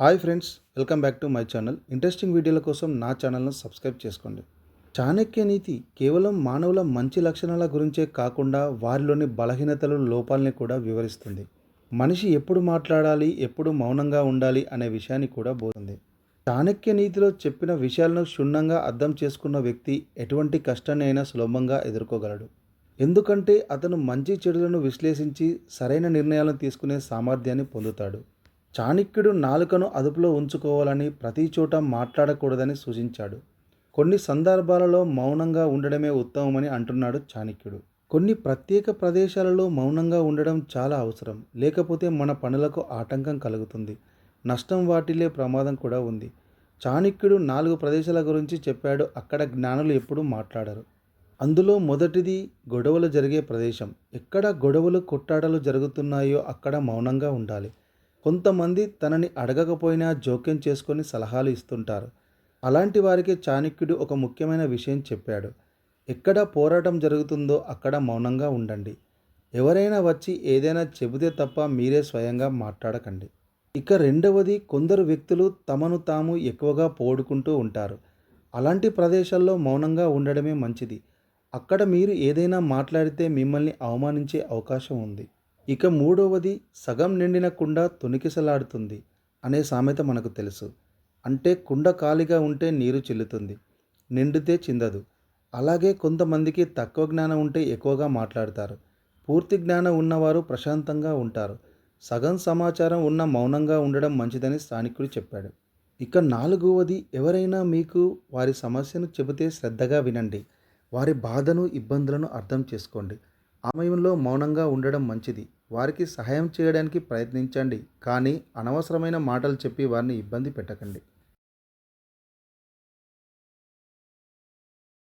Hi friends, welcome back to my channel. Interesting వీడియోల కోసం నా ఛానల్ను సబ్స్క్రైబ్ చేసుకోండి. చాణక్య నీతి కేవలం మానవుల మంచి లక్షణాల గురించే కాకుండా వారిలోని బలహీనతలు, లోపాలని కూడా వివరిస్తుంది. మనిషి ఎప్పుడు మాట్లాడాలి, ఎప్పుడు మౌనంగా ఉండాలి అనే విషయాన్ని కూడా బోధిస్తుంది. చాణక్య నీతిలో చెప్పిన విషయాలను క్షుణ్ణంగా అర్థం చేసుకున్న వ్యక్తి ఎటువంటి కష్టాన్ని అయినా సులభంగా ఎదుర్కోగలడు. ఎందుకంటే అతను మంచి చెడులను విశ్లేషించి సరైన నిర్ణయాలను తీసుకునే సామర్థ్యాన్ని పొందుతాడు. చాణక్యుడు నాలుకను అదుపులో ఉంచుకోవాలని, ప్రతి చోట మాట్లాడకూడదని సూచించాడు. కొన్ని సందర్భాలలో మౌనంగా ఉండడమే ఉత్తమమని అంటున్నాడు చాణక్యుడు. కొన్ని ప్రత్యేక ప్రదేశాలలో మౌనంగా ఉండడం చాలా అవసరం. లేకపోతే మన పనులకు ఆటంకం కలుగుతుంది, నష్టం వాటిల్లే ప్రమాదం కూడా ఉంది. చాణక్యుడు 4 ప్రదేశాల గురించి చెప్పాడు. అక్కడ జ్ఞానులు ఎప్పుడూ మాట్లాడరు. అందులో మొదటిది గొడవలు జరిగే ప్రదేశం. ఎక్కడ గొడవలు, కొట్టాటలు జరుగుతున్నాయో అక్కడ మౌనంగా ఉండాలి. కొంతమంది తనని అడగకపోయినా జోక్యం చేసుకొని సలహాలు ఇస్తుంటారు. అలాంటి వారికి చాణక్యుడు ఒక ముఖ్యమైన విషయం చెప్పాడు. ఎక్కడ పోరాటం జరుగుతుందో అక్కడ మౌనంగా ఉండండి. ఎవరైనా వచ్చి ఏదైనా చెబితే తప్ప మీరే స్వయంగా మాట్లాడకండి. ఇక రెండవది, కొందరు వ్యక్తులు తమను తాము ఎక్కువగా పోడుకుంటూ ఉంటారు. అలాంటి ప్రదేశాల్లో మౌనంగా ఉండడమే మంచిది. అక్కడ మీరు ఏదైనా మాట్లాడితే మిమ్మల్ని అవమానించే అవకాశం ఉంది. ఇక మూడవది, సగం నిండిన కుండ తొణికిసలాడుతుంది అనే సామెత మనకు తెలుసు. అంటే కుండ ఖాళీగా ఉంటే నీరు చిల్లుతుంది, నిండితే చిందదు. అలాగే కొంతమందికి తక్కువ జ్ఞానం ఉంటే ఎక్కువగా మాట్లాడతారు. పూర్తి జ్ఞానం ఉన్నవారు ప్రశాంతంగా ఉంటారు. సగం సమాచారం ఉన్న మౌనంగా ఉండడం మంచిదని స్థానికుడు చెప్పాడు. ఇక నాలుగవది, ఎవరైనా మీకు వారి సమస్యను చెబితే శ్రద్ధగా వినండి. వారి బాధను, ఇబ్బందులను అర్థం చేసుకోండి. ఆ సమయంలో మౌనంగా ఉండడం మంచిది. వారికి సహాయం చేయడానికి ప్రయత్నించండి, కానీ అనవసరమైన మాటలు చెప్పి వారిని ఇబ్బంది పెట్టకండి.